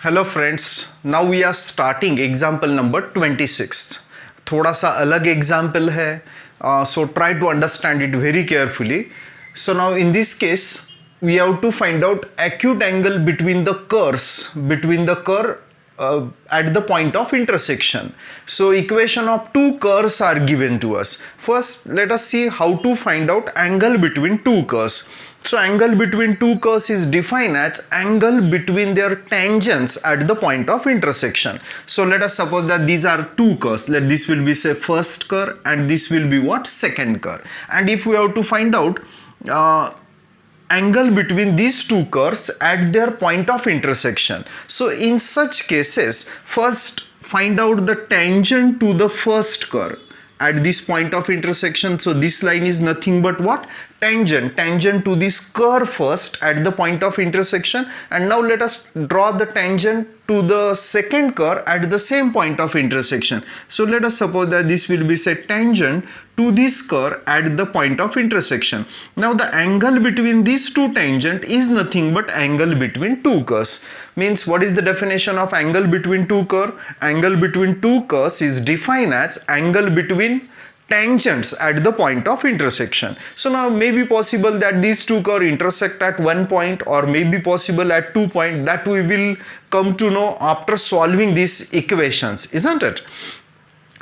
Hello friends, now we are starting example number 26। थोड़ा सा अलग एग्जाम्पल है, so try to understand it very carefully. So now in this case we have to find out acute angle between the curve at the point of intersection. So equation of two curves are given to us. First, let us see how to find out angle between two curves. So angle between two curves is defined as angle between their tangents at the point of intersection. So let us suppose that these are two curves. Let this will be say first curve and this will be what, second curve. And if we have to find out angle between these two curves at their point of intersection. So in such cases, first find out the tangent to the first curve at this point of intersection. So this line is nothing but what? Tangent to this curve first at the point of intersection. And now let us draw the tangent to the second curve at the same point of intersection. So let us suppose that this will be say tangent to this curve at the point of intersection. Now the angle between these two tangent is nothing but angle between two curves. Means what is the definition of angle between two curves? Angle between two curves is defined as angle between tangents at the point of intersection. So now may be possible that these two curves intersect at one point, or may be possible at 2 points. That we will come to know after solving these equations, isn't it?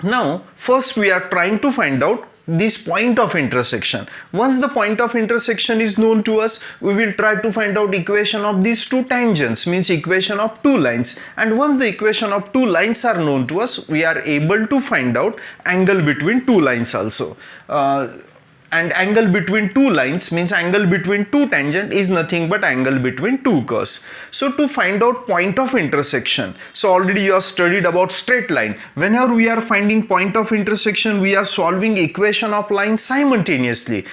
Now first we are trying to find out this point of intersection. Once the point of intersection is known to us, we will try to find out equation of these two tangents, means equation of two lines. And once the equation of two lines are known to us, we are able to find out angle between two lines also. And angle between two lines means angle between two tangent is nothing but angle between two curves. So to find out point of intersection, so already you have studied about straight line. Whenever we are finding point of intersection, we are solving equation of line simultaneously.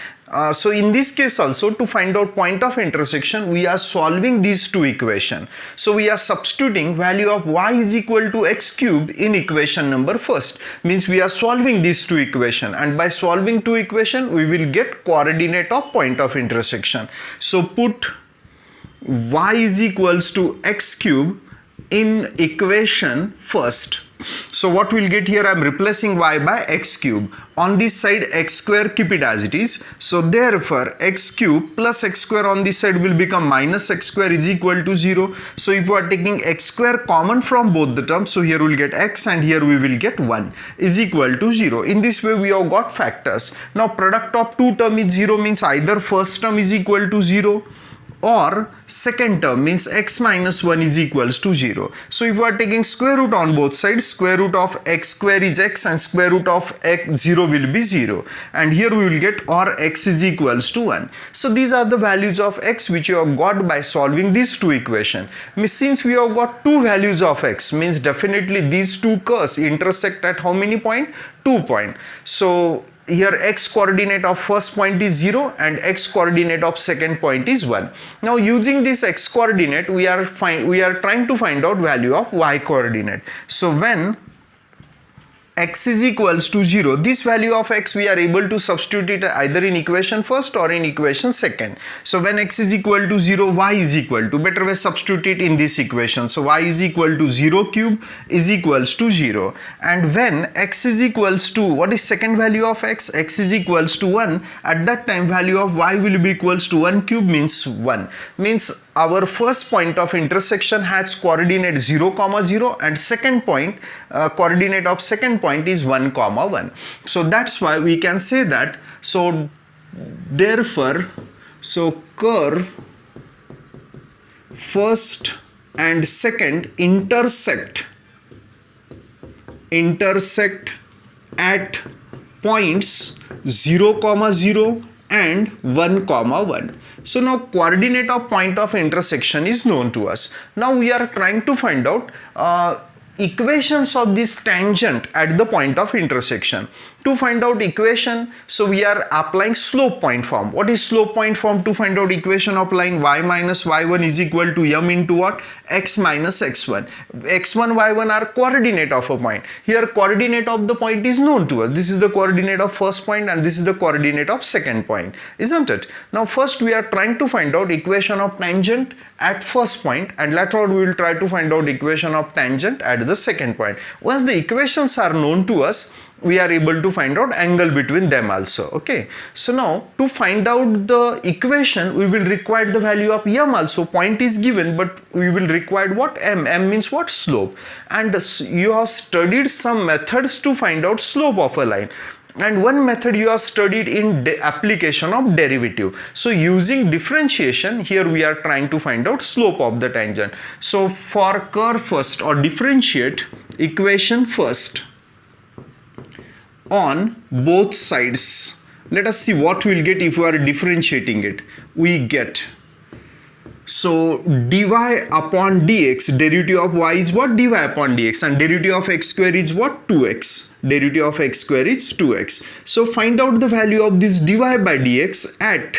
So in this case also, to find out point of intersection, we are solving these two equations. So we are substituting value of y is equal to x cube in equation number first. Means we are solving these two equations, and by solving two equations, we will get coordinate of point of intersection. So put y is equals to x cube in equation first. So what we'll get here, I'm replacing y by x cube. On this side x square, keep it as it is. So therefore x cube plus x square on this side will become minus x square is equal to 0. So if we are taking x square common from both the terms, so here we will get x and here we will get 1 is equal to 0. In this way we have got factors. Now product of two term is 0, means either first term is equal to 0 or second term, means x minus 1 is equals to 0. So if we are taking square root on both sides, square root of x square is x and square root of x 0 will be 0. And here we will get or x is equals to 1. So these are the values of x which you have got by solving these two equations. Since we have got two values of x, means definitely these two curves intersect at how many points? 2 points. So here x coordinate of first point is 0 and x coordinate of second point is 1. Now using this x coordinate, we are trying to find out value of y coordinate. So when x is equals to 0, this value of x we are able to substitute it either in equation first or in equation second. So when x is equal to 0, y is equal to, better way substitute it in this equation. So y is equal to 0 cube is equals to 0. And when x is equals to, what is second value of x? X is equals to 1. At that time value of y will be equals to 1 cube means 1. Means our first point of intersection has coordinate 0, 0 and second point coordinate of second point is 1, 1. So that's why we can say that. So therefore, so curve first and second intersect at points 0, 0 and 1, 1. So now coordinate of point of intersection is known to us. Now we are trying to find out equations of this tangent at the point of intersection. To find out equation, so we are applying slope point form. What is slope point form? To find out equation of line y minus y1 is equal to m into what? X minus x1. x1, y1 are coordinate of a point. Here coordinate of the point is known to us. This is the coordinate of first point and this is the coordinate of second point, isn't it? Now first we are trying to find out equation of tangent at first point, and later on we will try to find out equation of tangent at the second point. Once the equations are known to us, we are able to find out angle between them also. Okay, so now to find out the equation, we will require the value of m also. Point is given, but we will require what? M means what? Slope. And you have studied some methods to find out slope of a line. And one method you have studied in application of derivative. So using differentiation, here we are trying to find out slope of the tangent. So for curve first, or differentiate equation first on both sides. Let us see what we will get if we are differentiating it. We get, so dy upon dx, derivative of y is what? Dy upon dx, and derivative of x square is what? 2x. Derivative of x square is 2x. So find out the value of this dy by dx at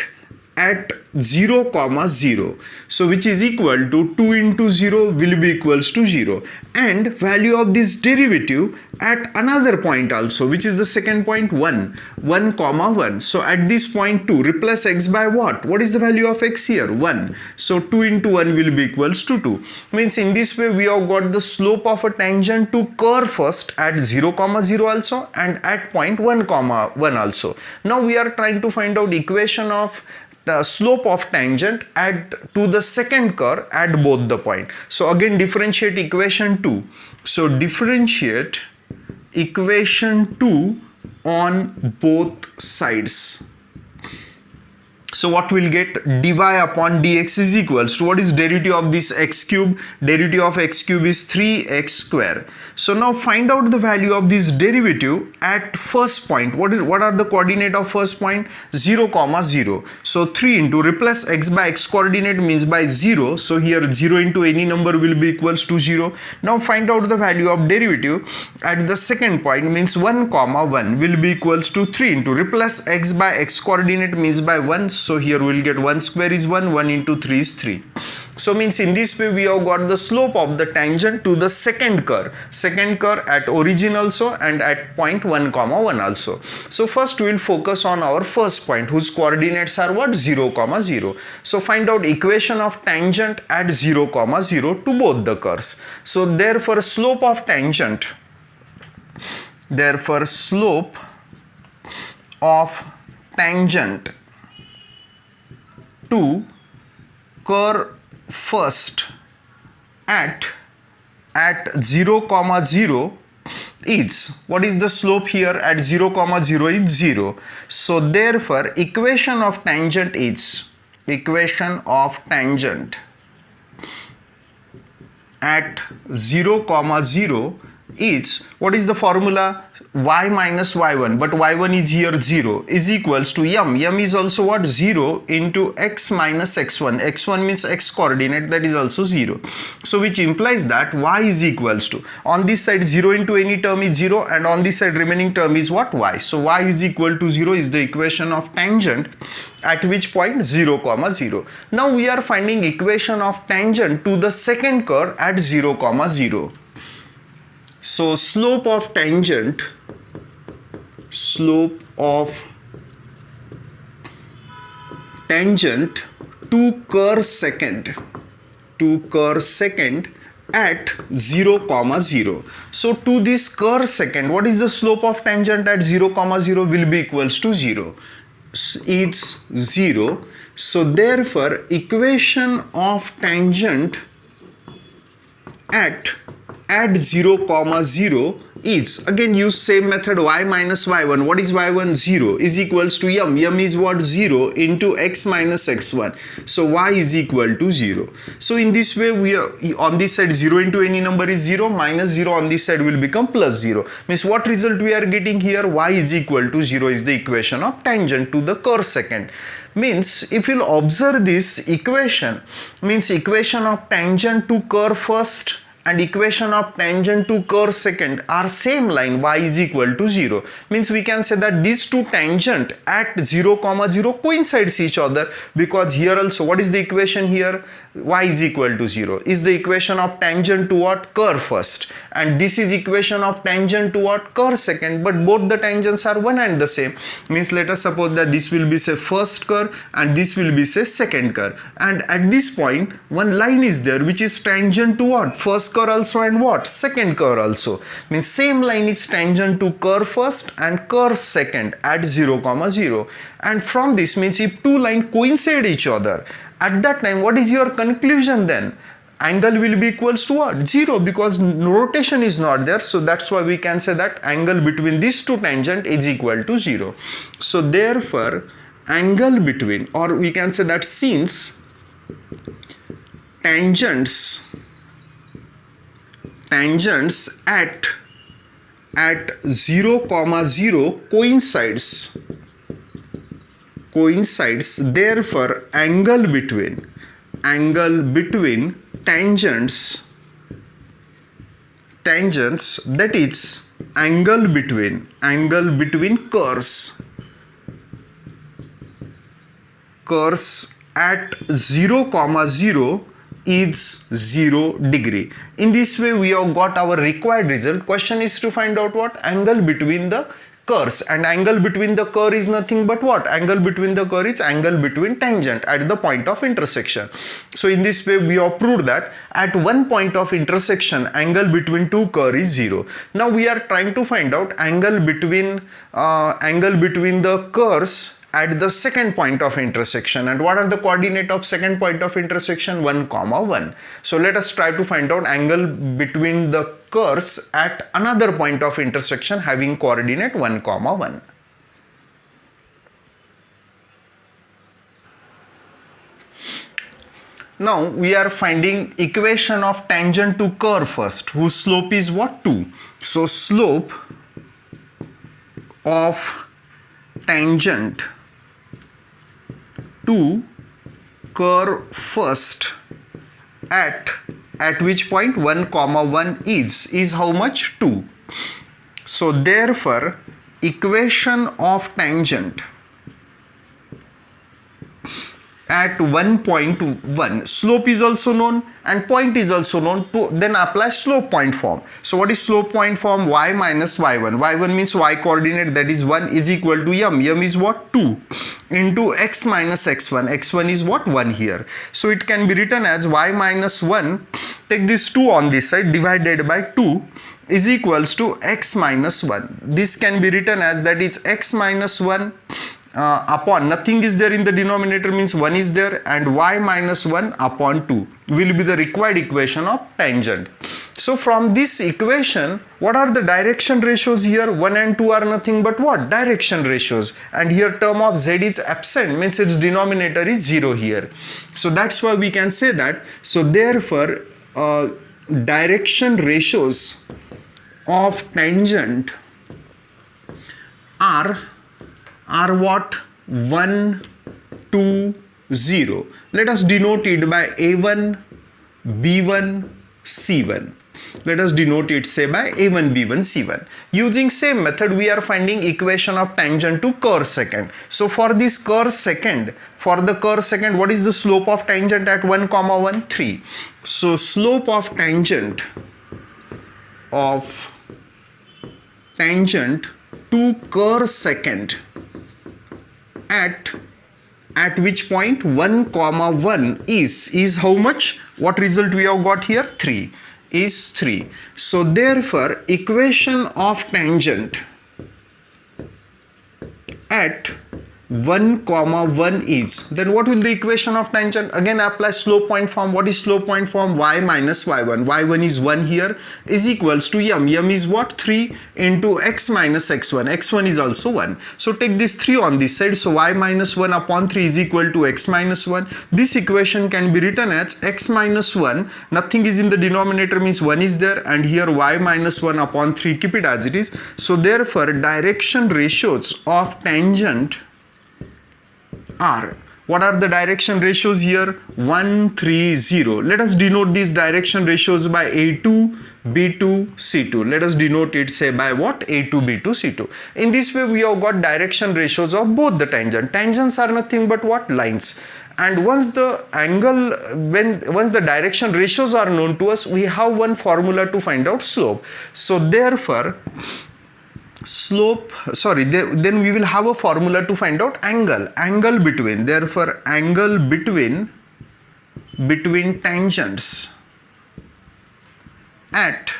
0, 0. So which is equal to 2 into 0 will be equals to 0, and value of this derivative at another point also, which is the second point 1, 1. So at this point 2, replace x by what? What is the value of x here? 1. So 2 into 1 will be equals to 2. Means in this way we have got the slope of a tangent to curve first at 0, 0 also, and at point 1, 1 also. Now we are trying to find out equation of the slope of tangent to the second curve at both the point. So again differentiate equation 2. So differentiate equation 2 on both sides. So what we'll get? Dy upon dx is equals to, what is derivative of this x cube? Derivative of x cube is 3x square. So now find out the value of this derivative at first point. What are the coordinate of first point? 0, 0. So 3 into, replace x by x coordinate means by 0. So here 0 into any number will be equals to 0. Now find out the value of derivative at the second point, means 1, 1 will be equals to 3 into, replace x by x coordinate means by 1. So here we will get 1 square is 1, 1 into 3 is 3. So means in this way we have got the slope of the tangent to the second curve at origin also and at point 1, 1 also. So first we will focus on our first point whose coordinates are what? 0, 0. So find out equation of tangent at 0, 0 to both the curves. So therefore slope of tangent, to curve first at 0, 0 is, what is the slope here at 0, 0 is 0. So therefore equation of tangent at 0, 0 is, what is the formula? Y minus y1, but y1 is here 0, is equals to m is also what? 0 into x minus x1. x1 means x coordinate, that is also 0. So which implies that y is equals to, on this side 0 into any term is 0, and on this side remaining term is what? Y. So y is equal to 0 is the equation of tangent at which point? 0, 0. Now we are finding equation of tangent to the second curve at 0, 0. So slope of tangent to curve second at 0, 0. So to this curve second, what is the slope of tangent at 0, 0 will be equals to 0. It's 0. So therefore equation of tangent at 0, 0 is, again use same method, y minus y1. What is y1? 0 is equals to m is what? 0 into x minus x1. So y is equal to 0. So in this way we are, on this side 0 into any number is 0, minus 0 on this side will become plus 0. Means what result we are getting here? Y is equal to 0 is the equation of tangent to the curve second. Means if you'll observe this equation, means equation of tangent to curve first and equation of tangent to curve secant are same line, y is equal to 0. Means we can say that these two tangent at 0, 0 coincides each other, because here also what is the equation here? Y is equal to 0 is the equation of tangent to what? Curve first, and this is equation of tangent to what? Curve second, but both the tangents are one and the same. Means let us suppose that this will be say first curve and this will be say second curve, and at this point one line is there which is tangent to what? First curve also and what? Second curve also. Means same line is tangent to curve first and curve second at 0, 0, and from this means if two lines coincide each other, at that time what is your conclusion then? Angle will be equals to what? 0, because rotation is not there. So that's why we can say that angle between these two tangent is equal to 0. So therefore angle between, or we can say that since tangents at 0, 0 coincides, therefore angle between tangents, that is angle between curves at 0, 0 is 0 degree. In this way we have got our required result. Question is to find out what? Angle between the curves, and angle between the curve is nothing but what? Angle between the curve is angle between tangent at the point of intersection. So in this way we have proved that at one point of intersection angle between two curve is 0. Now we are trying to find out angle between the curves at the second point of intersection. And what are the coordinate of second point of intersection? 1, 1. So let us try to find out angle between the curves at another point of intersection having coordinate 1, 1. Now we are finding equation of tangent to curve first, whose slope is what? 2. So slope of tangent to curve first at which point? 1, 1 is how much? 2. So therefore equation of tangent at 1.1, slope is also known and point is also known, to then apply slope point form. So what is slope point form? Y minus y1. y1 means y coordinate, that is 1, is equal to m is what? 2 into x minus x1. x1 is what? 1 here. So it can be written as y minus 1, take this 2 on this side, divided by 2 is equals to x minus 1. This can be written as, that is x minus 1 upon, nothing is there in the denominator, means 1 is there, and y minus 1 upon 2 will be the required equation of tangent. So from this equation, what are the direction ratios here? 1 and 2 are nothing but what? Direction ratios, and here term of z is absent, means its denominator is 0 here. So that's why we can say that. So therefore direction ratios of tangent are what? 1, 2, 0. Let us denote it by A1, B1, C1. Let us denote it say by A1, B1, C1. Using same method we are finding equation of tangent to curve secant. So for this curve secant, what is the slope of tangent at 1, 1? 3. So slope of tangent to curve secant at which point? 1, 1 is how much? What result we have got here? 3 is 3. So therefore equation of tangent at 1, 1 is, then what will the equation of tangent? Again apply slope point form. What is slope point form? Y minus y1. y1 is 1 here, is equals to m is what? 3 into x minus x1. x1 is also 1. So take this 3 on this side, so y minus 1 upon 3 is equal to x minus 1. This equation can be written as x minus 1, nothing is in the denominator, means 1 is there, and here y minus 1 upon 3, keep it as it is. So therefore direction ratios of tangent are What are the direction ratios here? 1, 3, 0. Let us denote these direction ratios by A2, B2, C2. Let us denote it, say, by what? A2, B2, C2. In this way, we have got direction ratios of both the tangent. Tangents are nothing but what? Lines. And once the direction ratios are known to us, we have one formula to find out slope. So therefore, then we will have a formula to find out angle between. Therefore, angle between tangents at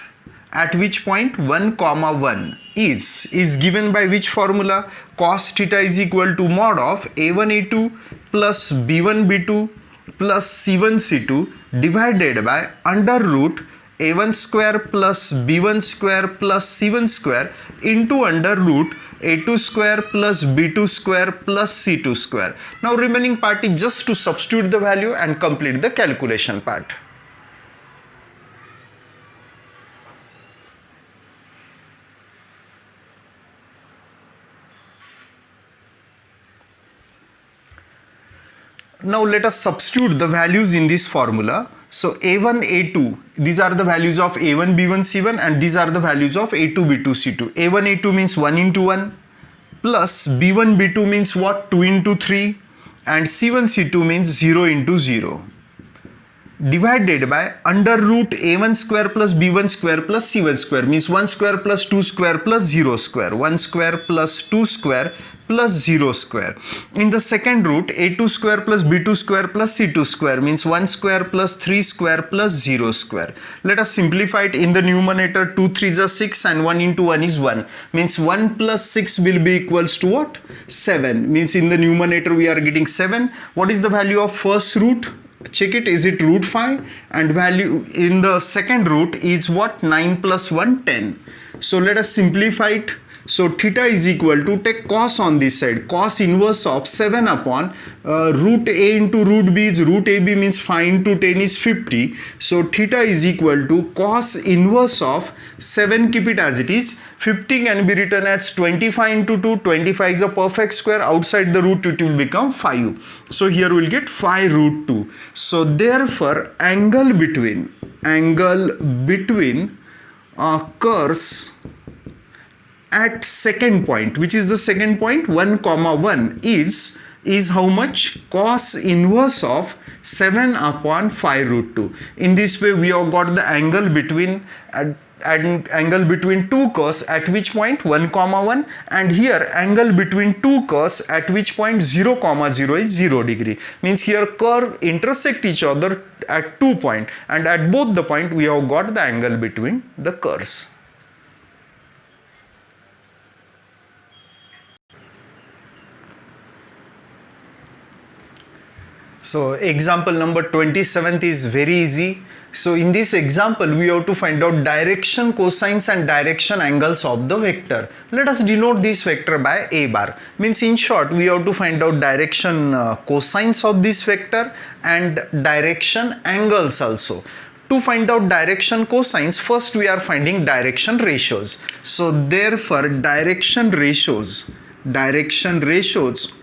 which point 1 comma 1 is given by which formula? Cos theta is equal to mod of a1 a2 plus b1 b2 plus c1 c2 divided by under root a1 square plus b1 square plus c1 square into under root a2 square plus b2 square plus c2 square. Now remaining part is just to substitute the value and complete the calculation part. Now let us substitute the values in this formula. So a1, a2, these are the values of a1, b1, c1, and these are the values of a2, b2, c2. a1, a2 means 1 into 1 plus b1, b2 means what? 2 into 3, and c1, c2 means 0 into 0 divided by under root a1 square plus b1 square plus c1 square means 1 square plus 2 square plus 0 square, 1 square plus 2 square plus 0 square. In the second root, a2 square plus b2 square plus c2 square means 1 square plus 3 square plus 0 square. Let us simplify it. In the numerator, 2 3s are 6 and 1 into 1 is 1. Means 1 plus 6 will be equals to what? 7. Means in the numerator we are getting 7. What is the value of first root? Check it, is it root 5? And value in the second root is what? 9 plus 1, 10. So let us simplify it. So theta is equal to, take cos on this side, cos inverse of 7 upon root a into root b is root ab means 5 into 10 is 50. So theta is equal to cos inverse of 7, keep it as it is, 50 can be written as 25 into 2, 25 is a perfect square, outside the root it will become 5. So here we will get 5 root 2. So therefore angle between curves at second point, which is the second point 1 comma 1 is how much? Cos inverse of 7 upon 5 root 2. In this way we have got the angle between two curves at which point 1 comma 1, and here angle between two curves at which point 0 comma 0 is 0 degree. Means here curve intersect each other at 2 points, and at both the point we have got the angle between the curves. So example number 27th is very easy. So in this example we have to find out direction cosines and direction angles of the vector. Let us denote this vector by a bar. Means in short we have to find out direction cosines of this vector and direction angles also. To find out direction cosines, first we are finding direction ratios. So therefore direction ratios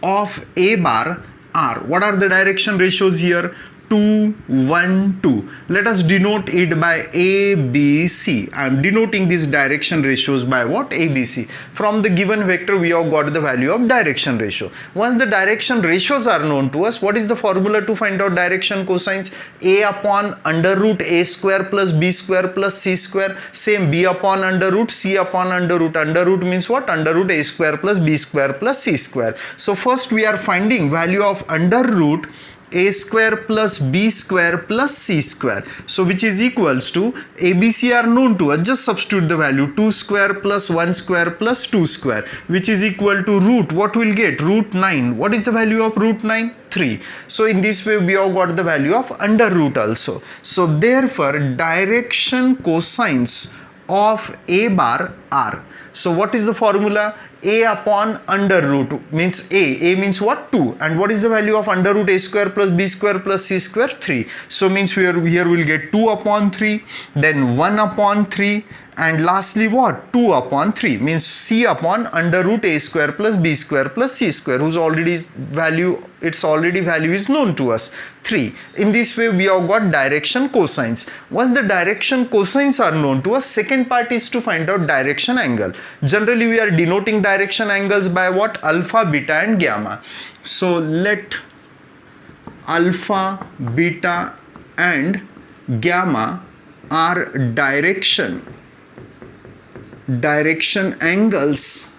of a bar are, what are the direction ratios here? 2, 1, 2. Let us denote it by A, B, C. I am denoting these direction ratios by what? A, B, C. From the given vector we have got the value of direction ratio. Once the direction ratios are known to us, what is the formula to find out direction cosines? A upon under root A square plus B square plus C square. Same, B upon under root, C upon under root. Under root means what? Under root A square plus B square plus C square. So first we are finding value of under root a square plus b square plus c square. So which is equals to, a, b, c are known to us. Just substitute the value 2 square plus 1 square plus 2 square, which is equal to root, what will get? Root 9. What is the value of root 9? 3. So in this way we have got the value of under root also. So therefore direction cosines of a bar are. So what is the formula? A upon under root means A means what? 2. And what is the value of under root A square plus B square plus C square? 3. So means here we'll get 2 upon 3, then 1 upon 3, and lastly what? 2 upon 3 means C upon under root A square plus B square plus C square, whose value is known to us, 3. In this way we have got direction cosines. Once the direction cosines are known to us, second part is to find out direction angle. Generally we are denoting direction angles by what? Alpha, beta and gamma. So let alpha, beta and gamma are direction angles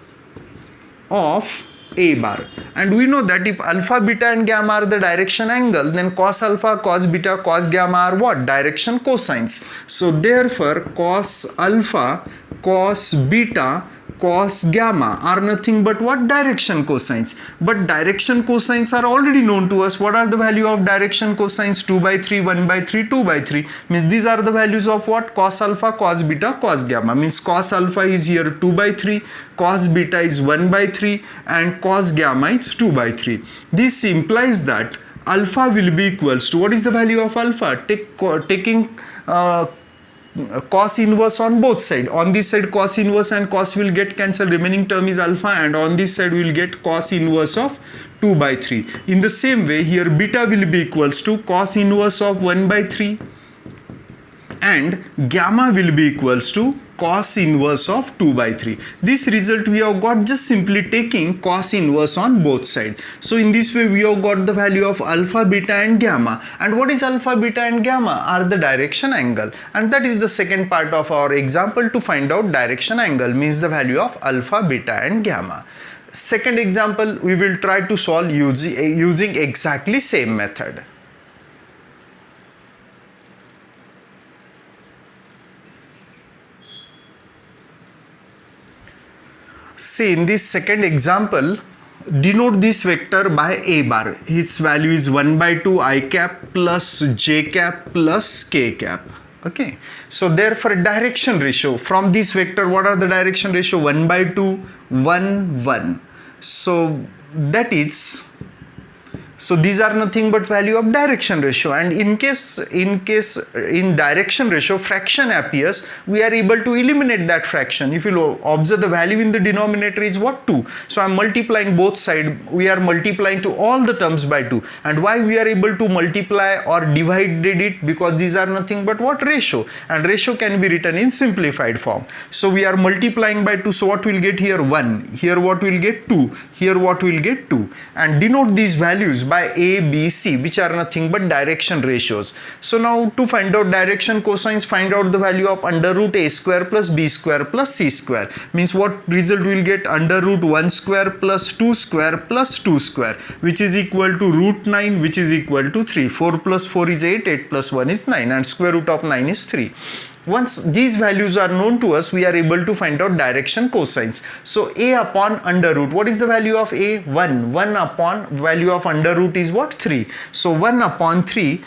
of A bar, and we know that if alpha, beta and gamma are the direction angle, then cos alpha, cos beta, cos gamma are what? Direction cosines. So therefore cos alpha, cos beta, cos gamma are nothing but what? Direction cosines. But direction cosines are already known to us. What are the value of direction cosines? 2 by 3, 1 by 3, 2 by 3. Means these are the values of what? Cos alpha, cos beta, cos gamma. Means cos alpha is here 2 by 3, cos beta is 1 by 3 and cos gamma is 2 by 3. This implies that alpha will be equals to, what is the value of alpha? Taking cos inverse on both sides. On this side cos inverse and cos will get cancelled, remaining term is alpha, and on this side we will get cos inverse of 2 by 3. In the same way here beta will be equals to cos inverse of 1 by 3 and gamma will be equals to cos inverse of 2 by 3. This result we have got just simply taking cos inverse on both sides. So in this way we have got the value of alpha, beta and gamma. And what is alpha, beta and gamma? Are the direction angle. And that is the second part of our example to find out direction angle, means the value of alpha, beta and gamma. Second example we will try to solve using exactly same method. See, in this second example, denote this vector by A bar. Its value is 1 by 2 I cap plus j cap plus k cap. Okay. So therefore direction ratio from this vector, what are the direction ratio? 1 by 2, 1, 1. So that is, so these are nothing but value of direction ratio, and in direction ratio fraction appears, we are able to eliminate that fraction. If you observe, the value in the denominator is what? 2. So I am multiplying both sides, we are multiplying to all the terms by 2. And why we are able to multiply or divided it? Because these are nothing but what? Ratio, and ratio can be written in simplified form. So we are multiplying by 2, so what will get here? 1. Here what will get? 2. Here what will get? 2. And denote these values by A, B, C, which are nothing but direction ratios. So now to find out direction cosines, find out the value of under root A square plus B square plus C square. Means what result we will get? Under root 1 square plus 2 square plus 2 square, which is equal to root 9, which is equal to 3. 4 plus 4 is 8, 8 plus 1 is 9, and square root of 9 is 3. Once these values are known to us, we are able to find out direction cosines. So A upon under root, what is the value of A? 1. 1 upon value of under root is what? 3. So 1 upon 3.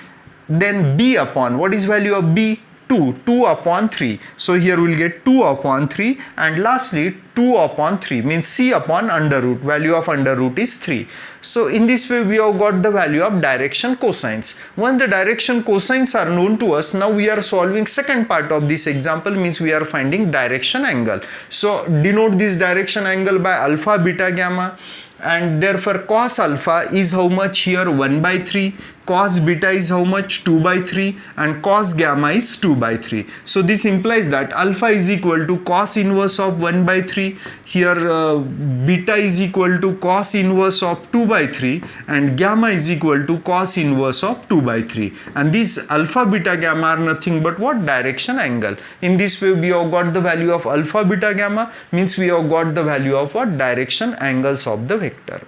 Then B upon, what is value of B? 2. 2 upon 3. So here we will get 2 upon 3, and lastly 2 upon 3 means C upon under root, value of under root is 3. So in this way we have got the value of direction cosines. Once the direction cosines are known to us, now we are solving second part of this example, means we are finding direction angle. So denote this direction angle by alpha, beta, gamma, and therefore cos alpha is how much here? 1 by 3. Cos beta is how much? 2 by 3, and cos gamma is 2 by 3. So this implies that alpha is equal to cos inverse of 1 by 3. Here beta is equal to cos inverse of 2 by 3, and gamma is equal to cos inverse of 2 by 3. And these alpha, beta, gamma are nothing but what? Direction angle. In this way we have got the value of alpha, beta, gamma, means we have got the value of what? Direction angles of the vector.